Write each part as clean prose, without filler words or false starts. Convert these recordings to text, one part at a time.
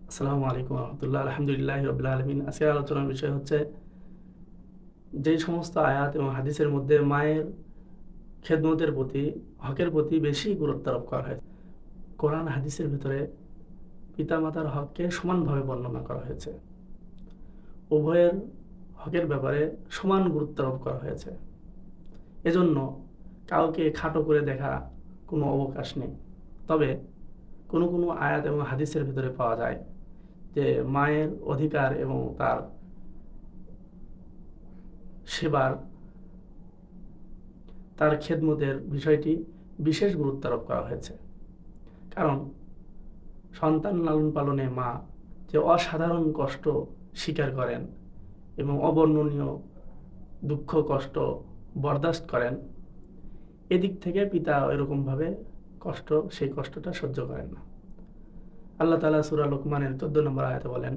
আসসালামু আলাইকুম রহমতুল্লাহ। আলহামদুলিল্লাহ রবিল আলমিন। আজকের আলোচনার বিষয় হচ্ছে যেই সমস্ত আয়াত এবং হাদিসের মধ্যে মায়ের খেদমতের প্রতি, হকের প্রতি বেশি গুরুত্ব আরোপ করা হয়েছে। কোরআন হাদিসের ভিতরে পিতামাতার হককে সমানভাবে বর্ণনা করা হয়েছে। উভয়ের হকের ব্যাপারে সমান গুরুত্ব আরোপ করা হয়েছে। এজন্য কাউকে খাটো করে দেখা কোনো অবকাশ নেই। তবে কোনো কোনো আয়াত এবং হাদিসের ভিতরে পাওয়া যায় যে মায়ের অধিকার এবং তার সেবার, তার খেদমতের বিষয়টি বিশেষ গুরুত্ব আরোপ করা হয়েছে। কারণ সন্তান লালন পালনে মা যে অসাধারণ কষ্ট স্বীকার করেন এবং অবর্ণনীয় দুঃখ কষ্ট বরদাস্ত করেন, এদিক থেকে পিতা এরকমভাবে সেই কষ্টটা সহ্য করেন না। আল্লাহ তাআলা সূরা লোকমানের 14 নম্বর আয়াতে বলেন,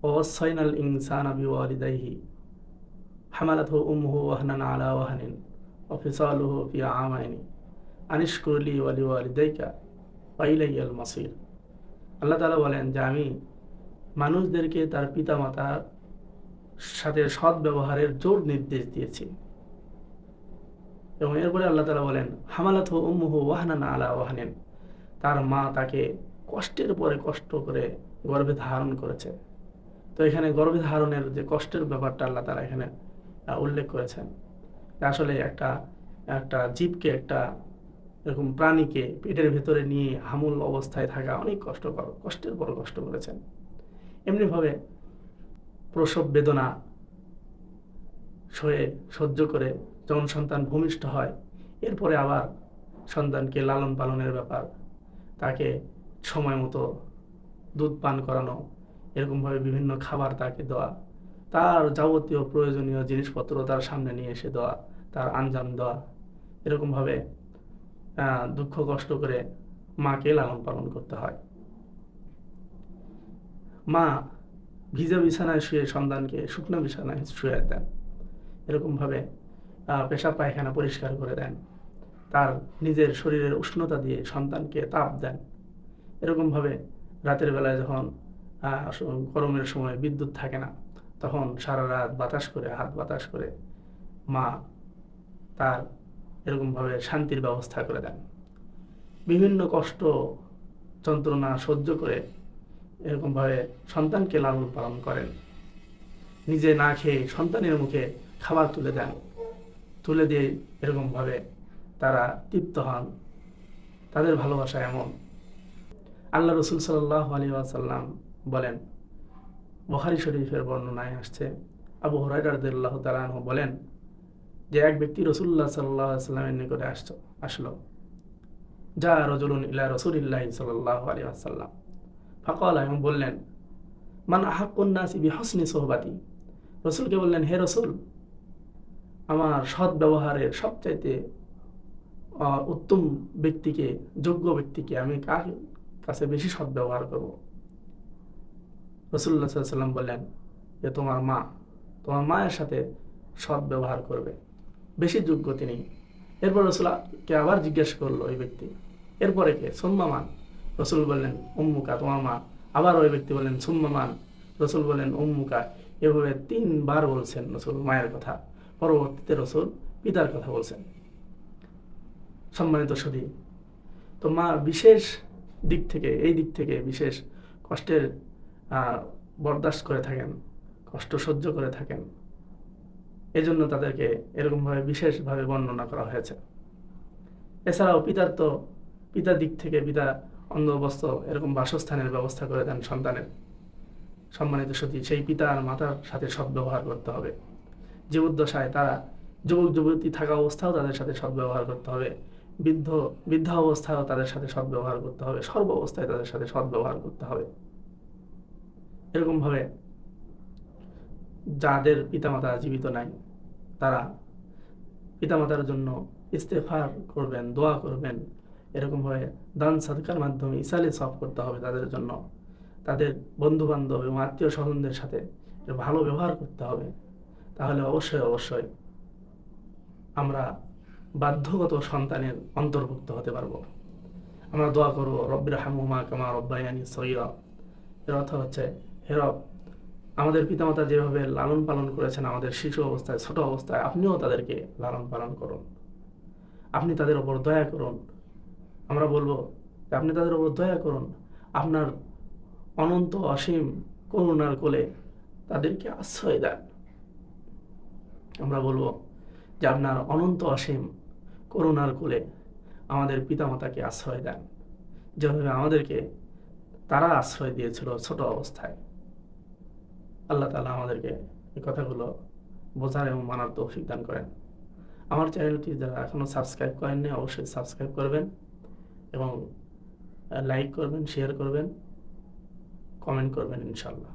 ওয়াসাইনাল ইনসানা বিওয়ালিদাইহি হামালাতহু উম্মুহু ওয়াহনান আলা ওয়াহনিন ওয়া ফিসালুহু ফি আমাইনি আনিশকুর লি ওয়া লিওয়ালিদাইকা ওয়া ইলাইয়াল মাসির। আল্লাহ তাআলা বলেন যে আমি মানুষদেরকে তার পিতামাতার সাথে সৎ ব্যবহারের জোর নির্দেশ দিয়েছি। এবং এরপরে আল্লাহ তাআলা বলেন, হামালাতহু উম্মুহু ওয়াহনান আলা ওয়াহনিন, তার মা তাকে কষ্টের পরে কষ্ট করে গর্ভে ধারণ করেছে। তো এখানে গর্ভে ধারণের যে কষ্টের ব্যাপারটা আল্লাহ তাআলা এখানে উল্লেখ করেছেন। আসলে একটা একটা জীবকে, একটা এরকম প্রাণীকে পেটের ভেতরে নিয়ে হামুল অবস্থায় থাকা অনেক কষ্টকর, কষ্টের পর কষ্ট করেছেন। এমনিভাবে প্রসব বেদনা সহ্য করে যখন সন্তান ভূমিষ্ঠ হয়, এরপরে আবার সন্তানকে লালন পালনের ব্যাপার, তাকে সময় মতো দুধ পান করানো, এরকমভাবে বিভিন্ন খাবার তাকে দেওয়া, তার যাবতীয় প্রয়োজনীয় জিনিসপত্র তার সামনে নিয়ে এসে দেওয়া, তার আঞ্জাম দেওয়া, এরকমভাবে দুঃখ কষ্ট করে মাকে লালন পালন করতে হয়। মা ভিজা বিছানায় শুয়ে সন্তানকে শুকনো বিছানায় শুয়ে দেন, এরকমভাবে পেশাব পায়খানা পরিষ্কার করে দেন, তার নিজের শরীরের উষ্ণতা দিয়ে সন্তানকে তাপ দেন। এরকমভাবে রাতের বেলায় যখন গরমের সময় বিদ্যুৎ থাকে না, তখন সারা রাত হাত বাতাস করে মা তার এরকমভাবে শান্তির ব্যবস্থা করে দেন। বিভিন্ন কষ্ট যন্ত্রণা সহ্য করে এরকমভাবে সন্তানকে লালন পালন করেন। নিজে না খেয়ে সন্তানের মুখে খাবার তুলে দিয়ে এরকমভাবে তারা তৃপ্ত হন। তাদের ভালোবাসা এমন। আল্লাহ রসুল সাল্লাল্লাহু আলাইহি ওয়াসাল্লাম বলেন, বুখারী শরীফের বর্ণনায় আসছে, আবু হুরায়রা রাদিয়াল্লাহু তাআলা আনহু বলেন যে এক ব্যক্তি রাসূলুল্লাহ সাল্লাল্লাহু আলাইহি ওয়াসাল্লামের নিকটে আসলো। যা রাজুলুন ইলা রাসূলিল্লাহি সাল্লাল্লাহু আলাইহি ওয়াসাল্লাম ফাকালা, এবং বললেন, মান আহাক্কুন নাসি বিহুসনি সুহবাতি। রাসূলকে বললেন, হে রাসূল, আমার সৎ ব্যবহারের সবচাইতে উত্তম ব্যক্তিকে, যোগ্য ব্যক্তিকে আমি কার কাছে বেশি সৎ ব্যবহার করব? রাসূলুল্লাহ সাল্লাল্লাহু আলাইহি ওয়াসাল্লাম বললেন যে তোমার মায়ের সাথে সৎ ব্যবহার করবে, বেশি যোগ্য তিনি। এরপর রাসূলকে আবার জিজ্ঞেস করলো ওই ব্যক্তি, এরপরে কে? সুম্মা মান? রাসূল বললেন, উম্মুকা, তোমার মা। আবার ওই ব্যক্তি বললেন, সুম্মা মান? রাসূল বললেন, উম্মুকা। এভাবে 3 বার বলছেন রাসূল মায়ের কথা। পরবর্তীতে রাসূল পিতার কথা বলছেন। সম্মানিত সুধী, তো মা বিশেষ এই দিক থেকে বিশেষ কষ্টের বরদাস্ত করে থাকেন, কষ্ট সহ্য করে থাকেন। এজন্য তাদেরকে এরকমভাবে বিশেষভাবে বর্ণনা করা হয়েছে। এছাড়াও পিতার দিক থেকে পিতা অন্ধবস্ত্র এরকম বাসস্থানের ব্যবস্থা করে দেন সন্তানের। সম্মানিত সুধী, সেই পিতা আর মাতার সাথে সদ্ব্যবহার করতে হবে। জীবদ্দশায় তারা যুবক যুবতী থাকা অবস্থাও তাদের সাথে সদ্ব্যবহার করতে হবে, বৃদ্ধা অবস্থায়ও তাদের সাথে সদ্ব্যবহার করতে হবে, সর্ব অবস্থায় তাদের সাথে সদ্ব্যবহার করতে হবে। এরকমভাবে যাদের পিতামাতা জীবিত নাই, তারা পিতামাতার জন্য ইস্তেগফার করবেন, দোয়া করবেন। এরকমভাবে দান সাদকার মাধ্যমে ইসালে সওয়াব করতে হবে তাদের জন্য। তাদের বন্ধু বান্ধব এবং আত্মীয় স্বজনদের সাথে ভালো ব্যবহার করতে হবে। তাহলে অবশ্যই আমরা বাধ্যগত সন্তানের অন্তর্ভুক্ত হতে পারবো। আমরা দোয়া করবো, রব্বিরহামহুমা কামা রব্বায়ানি সগীরা, এর অর্থ হচ্ছে, হে রব, আমাদের পিতামাতা যেভাবে লালন পালন করেছেন আমাদের শিশু অবস্থায়, ছোট অবস্থায়, আপনিও তাদেরকে লালন পালন করুন, আপনি তাদের ওপর দয়া করুন। আমরা বলবো যে আপনি তাদের ওপর দয়া করুন, আপনার অনন্ত অসীম করুণার কোলে তাদেরকে আশ্রয় দেন। আমরা বলবো যে আপনার অনন্ত অসীম করুণার কোলে আমাদের পিতামাতাকে আশ্রয় দেন, যেভাবে আমাদেরকে তারা আশ্রয় দিয়েছিল ছোট অবস্থায়। আল্লাহ তাআলা আমাদেরকে এই কথাগুলো বোঝার এবং মানার তৌফিক দান করেন। আমার চ্যানেলটি যারা এখনো সাবস্ক্রাইব করেননি অবশ্যই সাবস্ক্রাইব করবেন এবং লাইক করবেন, শেয়ার করবেন, কমেন্ট করবেন ইনশাআল্লাহ।